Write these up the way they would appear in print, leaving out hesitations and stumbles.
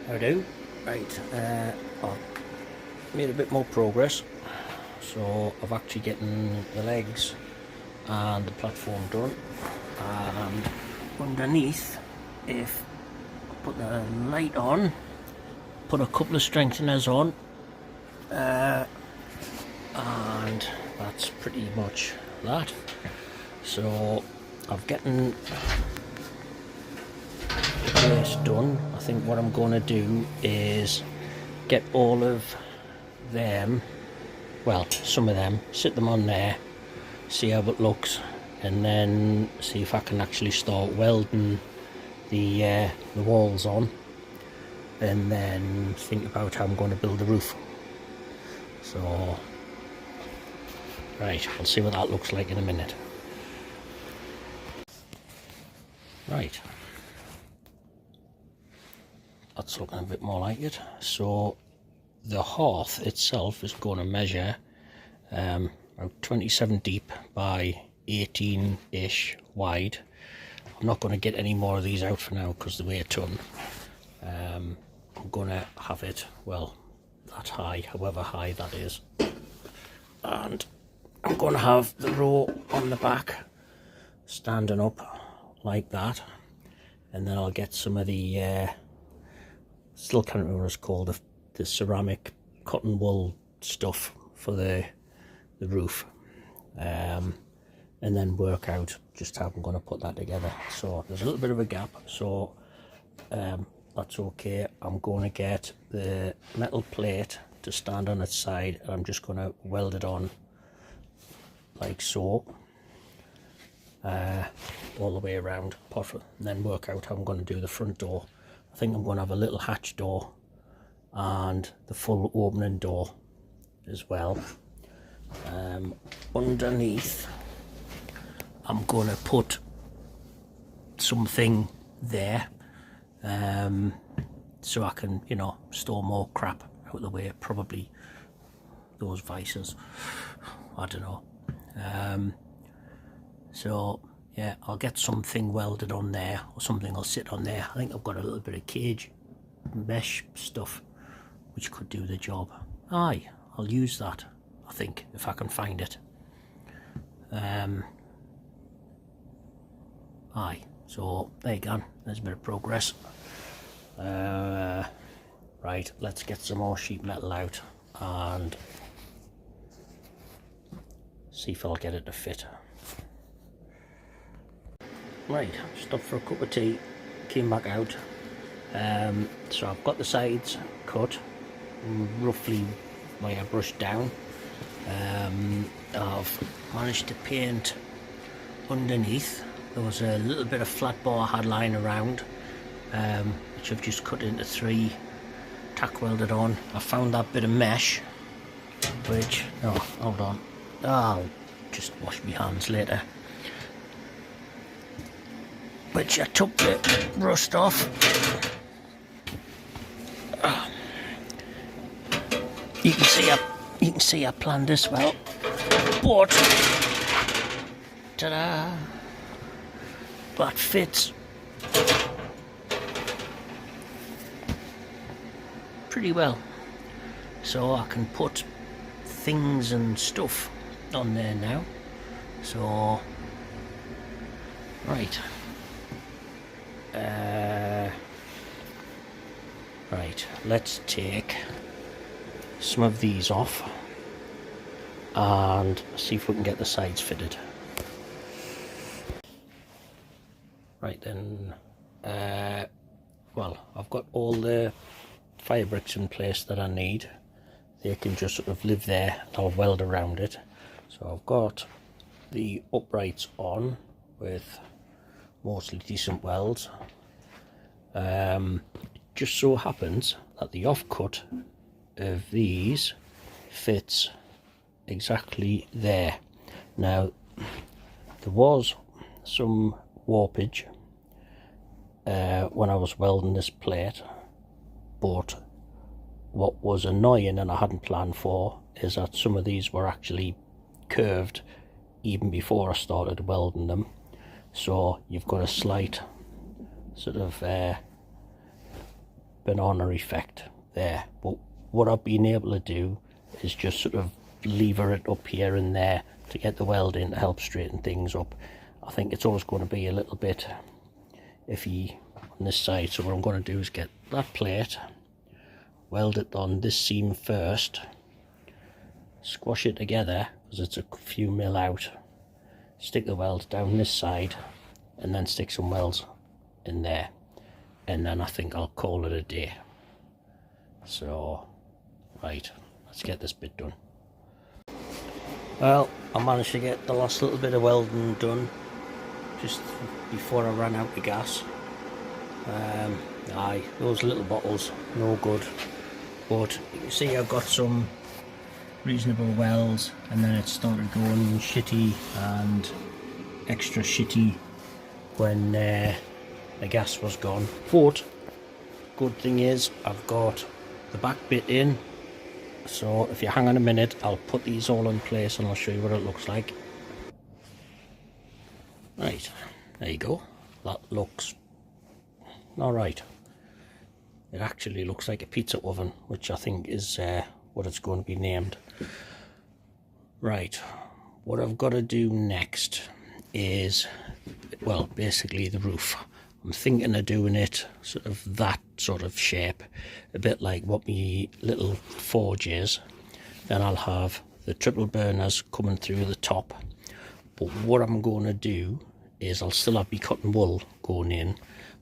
How do? Right, I've made a bit more progress. So I've actually getting the legs and the platform done. And underneath, if I put the light on, put a couple of strengtheners on, and that's pretty much that. So I've getting the base done. I think what I'm going to do is get all of them, well, some of them, sit them on there, see how it looks, and then see if I can actually start welding the walls on, and then think about how I'm going to build the roof. So right, I'll see what that looks like in a minute. Right, that's looking a bit more like it. So the hearth itself is going to measure about 27 deep by 18-ish wide. I'm not going to get any more of these out for now because they weigh a ton. I'm going to have it, well, that high, however high that is. And I'm going to have the row on the back standing up like that. And then I'll get some of the, still can't remember what it's called, the ceramic cotton wool stuff for the roof. And then work out just how I'm going to put that together. So there's a little bit of a gap, so that's okay. I'm going to get the metal plate to stand on its side, and I'm just going to weld it on like so, all the way around, and then work out how I'm going to do the front door. I think I'm going to have a little hatch door and the full opening door as well. Underneath, I'm going to put something there, so I can, you know, store more crap out of the way, probably those vices, I don't know. So yeah, I'll get something welded on there, or something will sit on there. I think I've got a little bit of cage mesh stuff which could do the job. Aye, I'll use that, I think, if I can find it. Aye, so there you go, there's a bit of progress. Right, let's get some more sheet metal out and see if I'll get it to fit. Right, stopped for a cup of tea, came back out. So I've got the sides cut, roughly where I brushed down. I've managed to paint underneath. There was a little bit of flat bar I had lying around, which I've just cut into 3, tack welded on. I found that bit of mesh, which, oh, hold on, I'll just wash my hands later. Which I took the rust off. You can see I planned this well, but ta-da! That fits pretty well, so I can put things and stuff on there now. So right, right, let's take some of these off and see if we can get the sides fitted. Right then, well, I've got all the fire bricks in place that I need. They can just sort of live there, I'll weld around it. So I've got the uprights on with mostly decent welds. Just so happens that the offcut of these fits exactly there. Now, there was some warpage when I was welding this plate, but what was annoying and I hadn't planned for is that some of these were actually curved even before I started welding them. So you've got a slight sort of banana effect there. But what I've been able to do is just sort of lever it up here and there to get the weld in to help straighten things up. I think it's always going to be a little bit iffy on this side, so what I'm going to do is get that plate, weld it on this seam first, squash it together because it's a few mil out, stick the weld down this side, and then stick some welds in there, and then I think I'll call it a day. So right, let's get this bit done. Well, I managed to get the last little bit of welding done just before I ran out of gas. Aye, those little bottles, no good. But you can see I've got some reasonable welds, and then it started going shitty and extra shitty when the gas was gone. But good thing is I've got the back bit in, so if you hang on a minute I'll put these all in place and I'll show you what it looks like. Right, there you go. That looks alright. It actually looks like a pizza oven, which I think is what it's going to be named. Right, what I've got to do next is, well, basically the roof. I'm thinking of doing it sort of that sort of shape, a bit like what my little forge is. Then I'll have the triple burners coming through the top. But what I'm going to do is I'll still have my cotton wool going in,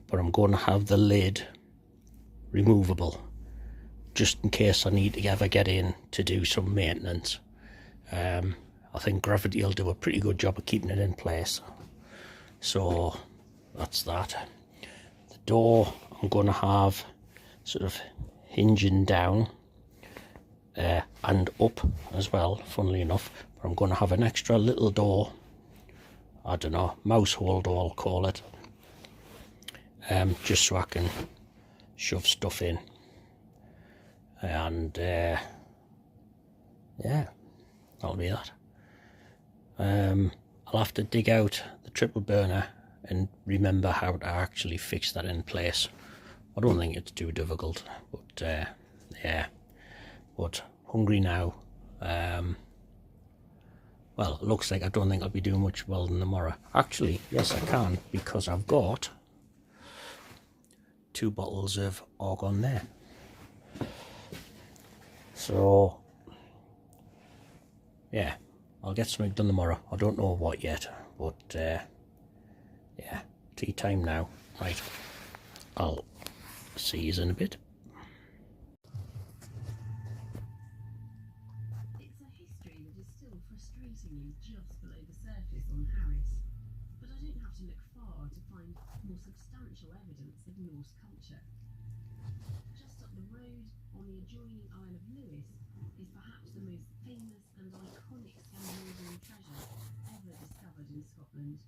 but I'm going to have the lid removable, just in case I need to ever get in to do some maintenance. I think gravity will do a pretty good job of keeping it in place. So that's that. The door I'm going to have sort of hinging down and up as well, funnily enough. But I'm going to have an extra little door, I don't know, mouse hole door I'll call it, just so I can shove stuff in. And yeah, that'll be that. I'll have to dig out the triple burner and remember how to actually fix that in place. I don't think it's too difficult, but yeah, but hungry now. Well, it looks like I don't think I'll be doing much welding tomorrow. Actually, yes I can, because I've got 2 bottles of argon there. So yeah, I'll get something done tomorrow. I don't know what yet, but yeah, tea time now. Right, I'll see you in a bit. It's a history that is still frustratingly just below the surface on Harris, but I don't have to look far to find more substantial evidence of Norse culture. Just up the road, on the adjoining Isle of Lewis, is perhaps the most famous and iconic Scandinavian treasure ever discovered in Scotland.